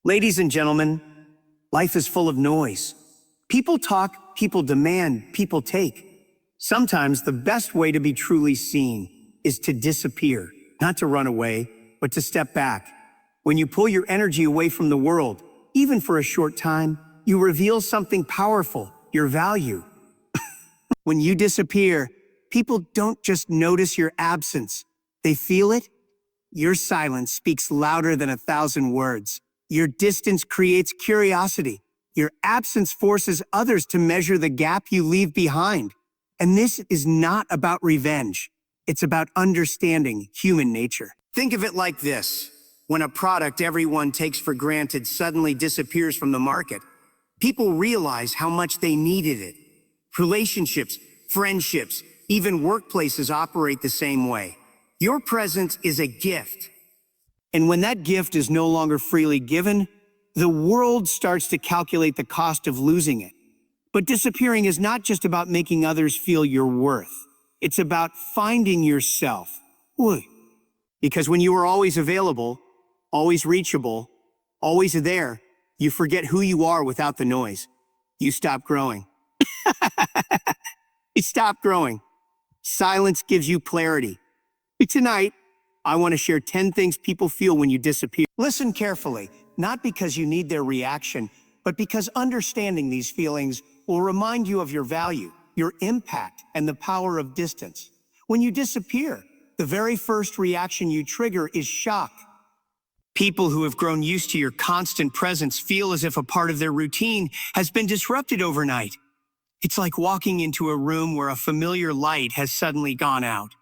Ladies and gentlemen, life is full of noise. People talk, people demand, people take. Sometimes the best way to be truly seen is to disappear, not to run away, but to step back. When you pull your energy away from the world, even for a short time, you reveal something powerful, your value. When you disappear, people don't just notice your absence, they feel it. Your silence speaks louder than 1,000 words. Your distance creates curiosity. Your absence forces others to measure the gap you leave behind. And this is not about revenge. It's about understanding human nature. Think of it like this. When a product everyone takes for granted suddenly disappears from the market, people realize how much they needed it. Relationships, friendships, even workplaces operate the same way. Your presence is a gift. And when that gift is no longer freely given, the world starts to calculate the cost of losing it. But disappearing is not just about making others feel your worth. It's about finding yourself. Because when you are always available, always reachable, always there, you forget who you are without the noise. You stop growing. You stop growing. Silence gives you clarity. Tonight, I want to share 10 things people feel when you disappear. Listen carefully, not because you need their reaction, but because understanding these feelings will remind you of your value, your impact, and the power of distance. When you disappear, the very first reaction you trigger is shock. People who have grown used to your constant presence feel as if a part of their routine has been disrupted overnight. It's like walking into a room where a familiar light has suddenly gone out.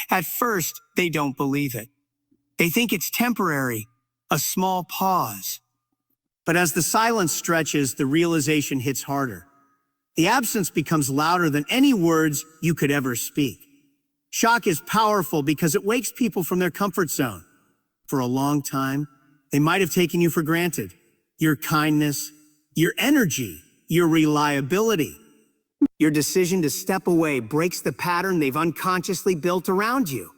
At first, they don't believe it. They think it's temporary, a small pause. But as the silence stretches, the realization hits harder. The absence becomes louder than any words you could ever speak. Shock is powerful because it wakes people from their comfort zone. For a long time, they might have taken you for granted. Your kindness, your energy, your reliability. Your decision to step away breaks the pattern they've unconsciously built around you.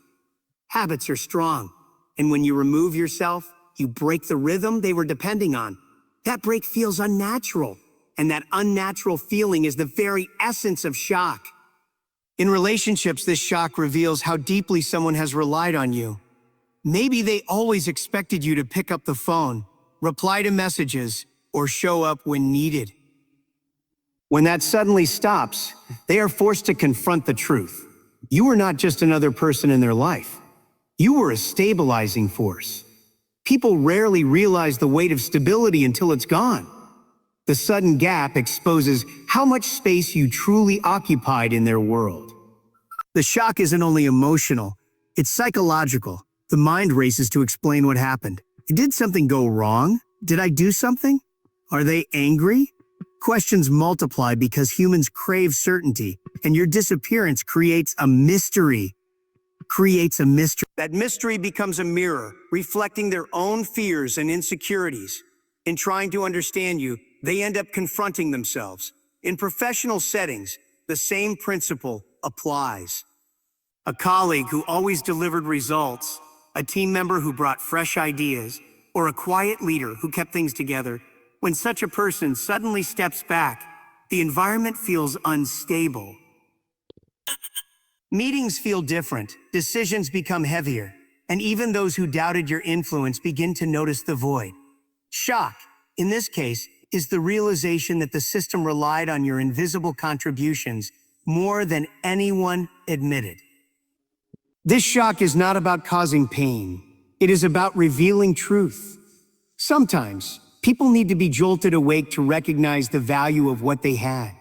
Habits are strong, and when you remove yourself, you break the rhythm they were depending on. That break feels unnatural, and that unnatural feeling is the very essence of shock. In relationships, this shock reveals how deeply someone has relied on you. Maybe they always expected you to pick up the phone, reply to messages, or show up when needed. When that suddenly stops, they are forced to confront the truth. You were not just another person in their life. You were a stabilizing force. People rarely realize the weight of stability until it's gone. The sudden gap exposes how much space you truly occupied in their world. The shock isn't only emotional, it's psychological. The mind races to explain what happened. Did something go wrong? Did I do something? Are they angry? Questions multiply because humans crave certainty, and your disappearance creates a mystery. That mystery becomes a mirror, reflecting their own fears and insecurities. In trying to understand you, they end up confronting themselves. In professional settings, the same principle applies. A colleague who always delivered results, a team member who brought fresh ideas, or a quiet leader who kept things together. When such a person suddenly steps back, the environment feels unstable. Meetings feel different, decisions become heavier, and even those who doubted your influence begin to notice the void. Shock, in this case, is the realization that the system relied on your invisible contributions more than anyone admitted. This shock is not about causing pain. It is about revealing truth. Sometimes, people need to be jolted awake to recognize the value of what they had.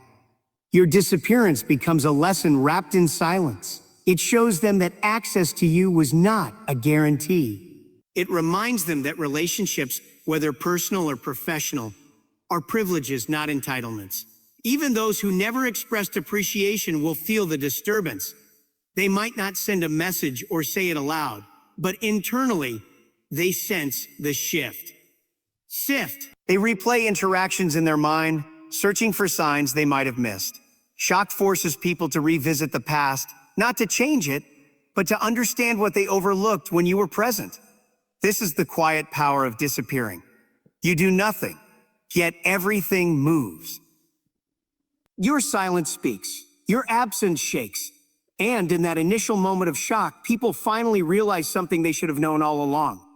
Your disappearance becomes a lesson wrapped in silence. It shows them that access to you was not a guarantee. It reminds them that relationships, whether personal or professional, are privileges, not entitlements. Even those who never expressed appreciation will feel the disturbance. They might not send a message or say it aloud, but internally, they sense the shift. They replay interactions in their mind, searching for signs they might have missed. Shock forces people to revisit the past, not to change it, but to understand what they overlooked when you were present. This is the quiet power of disappearing. You do nothing, yet everything moves. Your silence speaks, your absence shakes, and in that initial moment of shock, people finally realize something they should have known all along.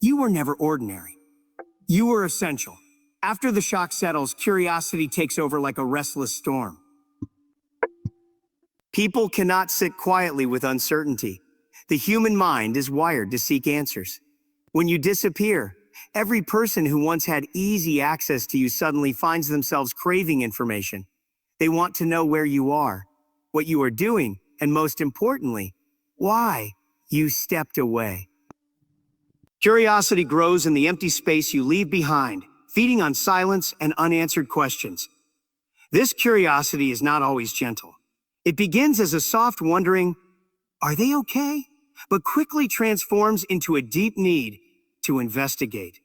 You were never ordinary. You were essential. After the shock settles, curiosity takes over like a restless storm. People cannot sit quietly with uncertainty. The human mind is wired to seek answers. When you disappear, every person who once had easy access to you suddenly finds themselves craving information. They want to know where you are, what you are doing, and most importantly, why you stepped away. Curiosity grows in the empty space you leave behind, feeding on silence and unanswered questions. This curiosity is not always gentle. It begins as a soft wondering, are they okay? But quickly transforms into a deep need to investigate.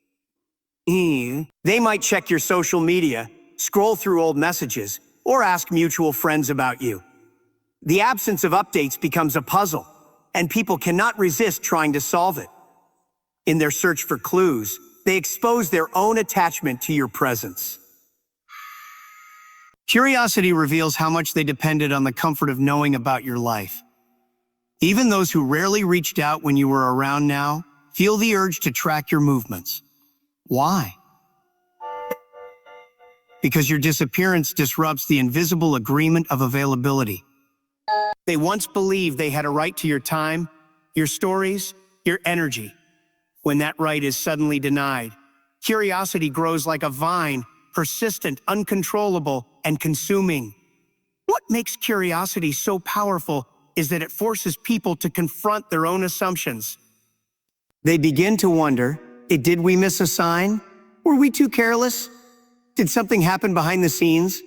They might check your social media, scroll through old messages, or ask mutual friends about you. The absence of updates becomes a puzzle, and people cannot resist trying to solve it. In their search for clues, they expose their own attachment to your presence. Curiosity reveals how much they depended on the comfort of knowing about your life. Even those who rarely reached out when you were around now feel the urge to track your movements. Why? Because your disappearance disrupts the invisible agreement of availability. They once believed they had a right to your time, your stories, your energy. When that right is suddenly denied, curiosity grows like a vine, persistent, uncontrollable, and consuming. What makes curiosity so powerful is that it forces people to confront their own assumptions. They begin to wonder, did we miss a sign? Were we too careless? Did something happen behind the scenes?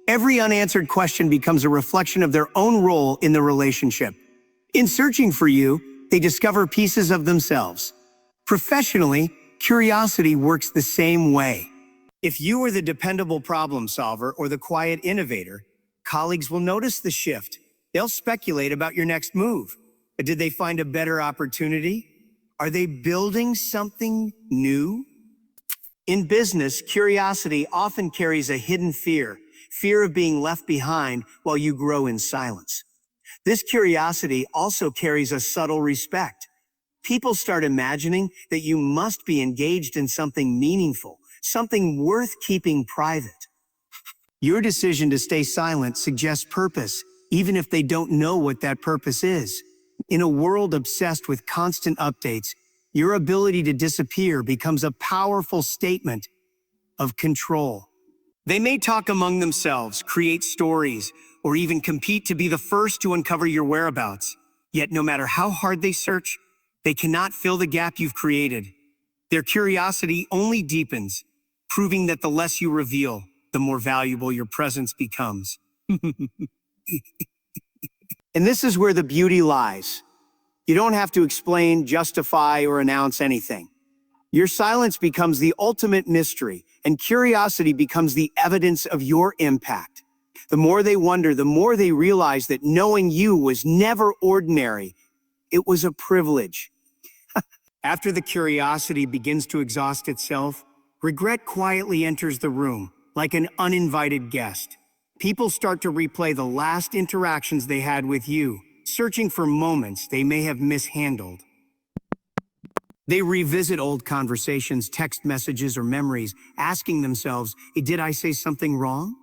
Every unanswered question becomes a reflection of their own role in the relationship. In searching for you, they discover pieces of themselves. Professionally, curiosity works the same way. If you are the dependable problem solver or the quiet innovator, colleagues will notice the shift. They'll speculate about your next move. Did they find a better opportunity? Are they building something new? In business, curiosity often carries a hidden fear of being left behind while you grow in silence. This curiosity also carries a subtle respect. People start imagining that you must be engaged in something meaningful, something worth keeping private. Your decision to stay silent suggests purpose, even if they don't know what that purpose is. In a world obsessed with constant updates, your ability to disappear becomes a powerful statement of control. They may talk among themselves, create stories, or even compete to be the first to uncover your whereabouts. Yet no matter how hard they search, they cannot fill the gap you've created. Their curiosity only deepens, proving that the less you reveal, the more valuable your presence becomes. And this is where the beauty lies. You don't have to explain, justify, or announce anything. Your silence becomes the ultimate mystery, and curiosity becomes the evidence of your impact. The more they wonder, the more they realize that knowing you was never ordinary. It was a privilege. After the curiosity begins to exhaust itself, regret quietly enters the room, like an uninvited guest. People start to replay the last interactions they had with you, searching for moments they may have mishandled. They revisit old conversations, text messages, or memories, asking themselves, did I say something wrong?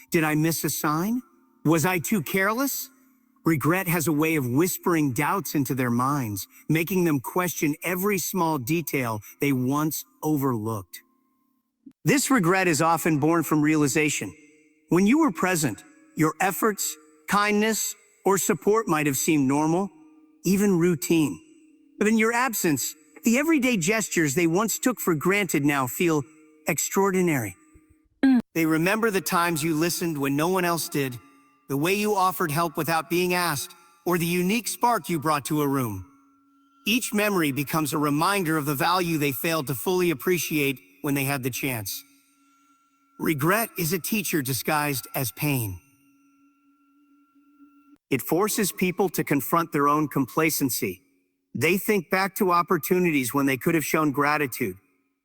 Did I miss a sign? Was I too careless? Regret has a way of whispering doubts into their minds, making them question every small detail they once overlooked. This regret is often born from realization. When you were present, your efforts, kindness, or support might have seemed normal, even routine. But in your absence, the everyday gestures they once took for granted now feel extraordinary. They remember the times you listened when no one else did, the way you offered help without being asked, or the unique spark you brought to a room. Each memory becomes a reminder of the value they failed to fully appreciate when they had the chance. Regret is a teacher disguised as pain. It forces people to confront their own complacency. They think back to opportunities when they could have shown gratitude,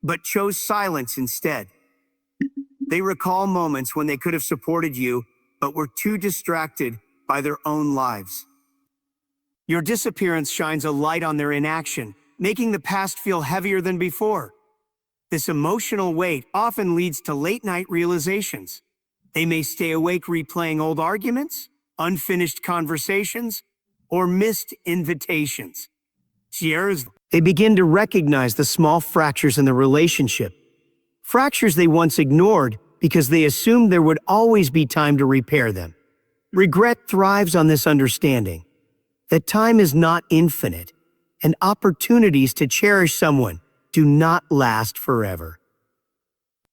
but chose silence instead. They recall moments when they could have supported you, but were too distracted by their own lives. Your disappearance shines a light on their inaction, making the past feel heavier than before. This emotional weight often leads to late-night realizations. They may stay awake replaying old arguments, unfinished conversations, or missed invitations. They begin to recognize the small fractures in the relationship, fractures they once ignored because they assumed there would always be time to repair them. Regret thrives on this understanding that time is not infinite, and opportunities to cherish someone do not last forever.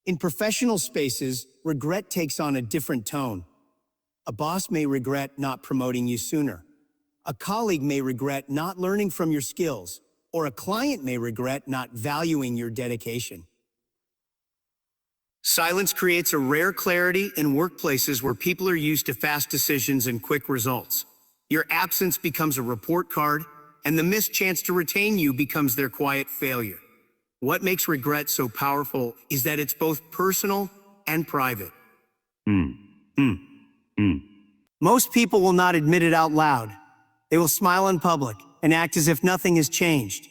In professional spaces, regret takes on a different tone. A boss may regret not promoting you sooner. A colleague may regret not learning from your skills, or a client may regret not valuing your dedication. Silence creates a rare clarity in workplaces where people are used to fast decisions and quick results. Your absence becomes a report card, and the missed chance to retain you becomes their quiet failure. What makes regret so powerful is that it's both personal and private. Most people will not admit it out loud. They will smile in public and act as if nothing has changed.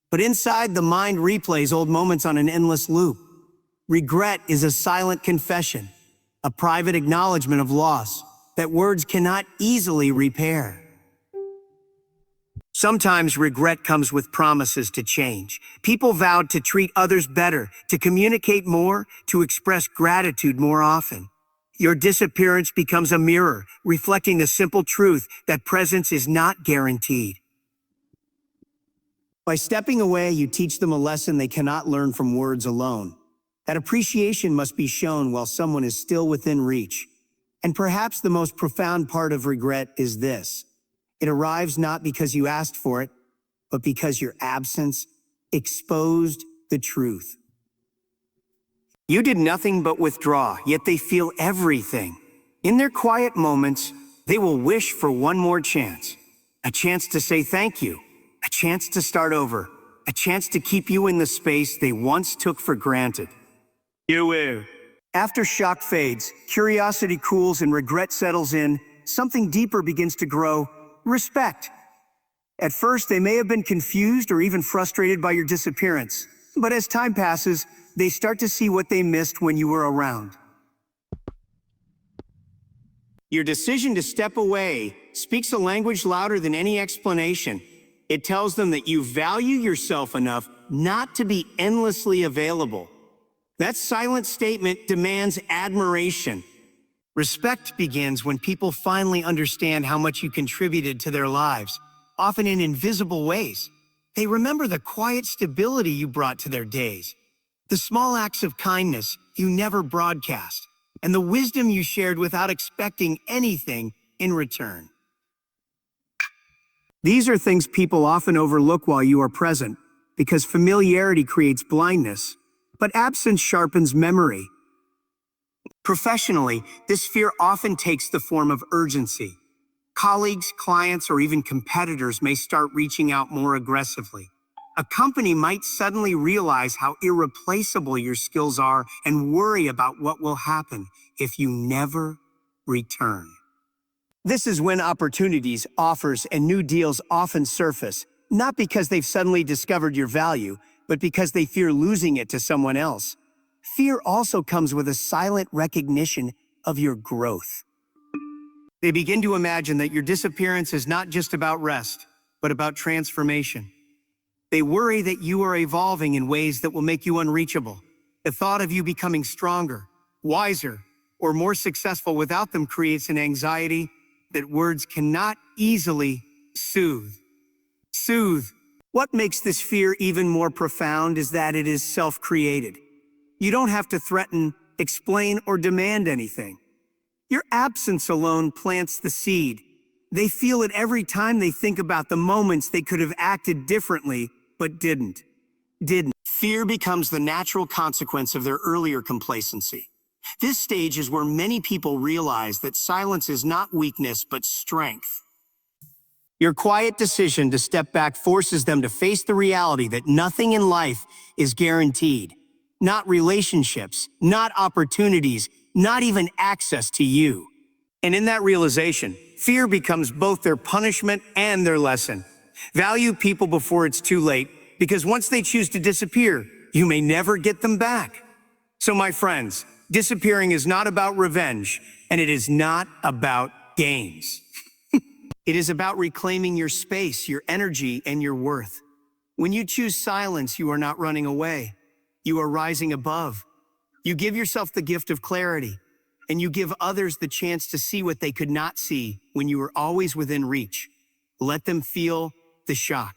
But inside, the mind replays old moments on an endless loop. Regret is a silent confession, a private acknowledgement of loss that words cannot easily repair. Sometimes regret comes with promises to change. People vowed to treat others better, to communicate more, to express gratitude more often. Your disappearance becomes a mirror, reflecting the simple truth that presence is not guaranteed. By stepping away, you teach them a lesson they cannot learn from words alone. That appreciation must be shown while someone is still within reach. And perhaps the most profound part of regret is this. It arrives not because you asked for it, but because your absence exposed the truth. You did nothing but withdraw, yet they feel everything. In their quiet moments, they will wish for one more chance. A chance to say thank you, a chance to start over, a chance to keep you in the space they once took for granted. After shock fades, curiosity cools and regret settles in, something deeper begins to grow: respect. At first, they may have been confused or even frustrated by your disappearance, but as time passes, they start to see what they missed when you were around. Your decision to step away speaks a language louder than any explanation. It tells them that you value yourself enough not to be endlessly available. That silent statement demands admiration. Respect begins when people finally understand how much you contributed to their lives, often in invisible ways. They remember the quiet stability you brought to their days, the small acts of kindness you never broadcast, and the wisdom you shared without expecting anything in return. These are things people often overlook while you are present, because familiarity creates blindness, but absence sharpens memory. Professionally, this fear often takes the form of urgency. Colleagues, clients, or even competitors may start reaching out more aggressively. A company might suddenly realize how irreplaceable your skills are and worry about what will happen if you never return. This is when opportunities, offers, and new deals often surface, not because they've suddenly discovered your value, but because they fear losing it to someone else. Fear also comes with a silent recognition of your growth. They begin to imagine that your disappearance is not just about rest, but about transformation. They worry that you are evolving in ways that will make you unreachable. The thought of you becoming stronger, wiser, or more successful without them creates an anxiety that words cannot easily soothe. What makes this fear even more profound is that it is self-created. You don't have to threaten, explain, or demand anything. Your absence alone plants the seed. They feel it every time they think about the moments they could have acted differently, but didn't. Fear becomes the natural consequence of their earlier complacency. This stage is where many people realize that silence is not weakness, but strength. Your quiet decision to step back forces them to face the reality that nothing in life is guaranteed. Not relationships, not opportunities, not even access to you. And in that realization, fear becomes both their punishment and their lesson. Value people before it's too late, because once they choose to disappear, you may never get them back. So my friends, disappearing is not about revenge, and it is not about games. It is about reclaiming your space, your energy, and your worth. When you choose silence, you are not running away. You are rising above. You give yourself the gift of clarity, and you give others the chance to see what they could not see when you were always within reach. Let them feel the shock.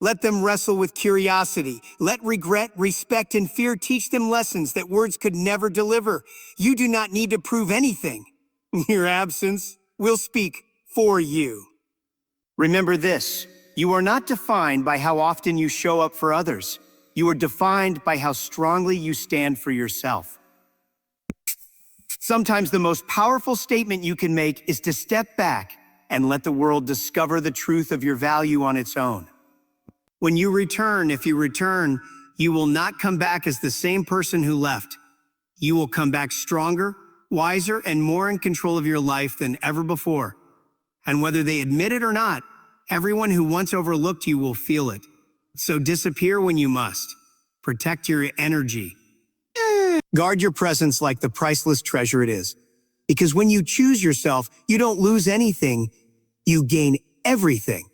Let them wrestle with curiosity. Let regret, respect, and fear teach them lessons that words could never deliver. You do not need to prove anything. Your absence will speak for you. Remember this, you are not defined by how often you show up for others. You are defined by how strongly you stand for yourself. Sometimes the most powerful statement you can make is to step back and let the world discover the truth of your value on its own. When you return, if you return, you will not come back as the same person who left. You will come back stronger, wiser, and more in control of your life than ever before. And whether they admit it or not, everyone who once overlooked you will feel it. So disappear when you must. Protect your energy. Guard your presence like the priceless treasure it is. Because when you choose yourself, you don't lose anything, you gain everything.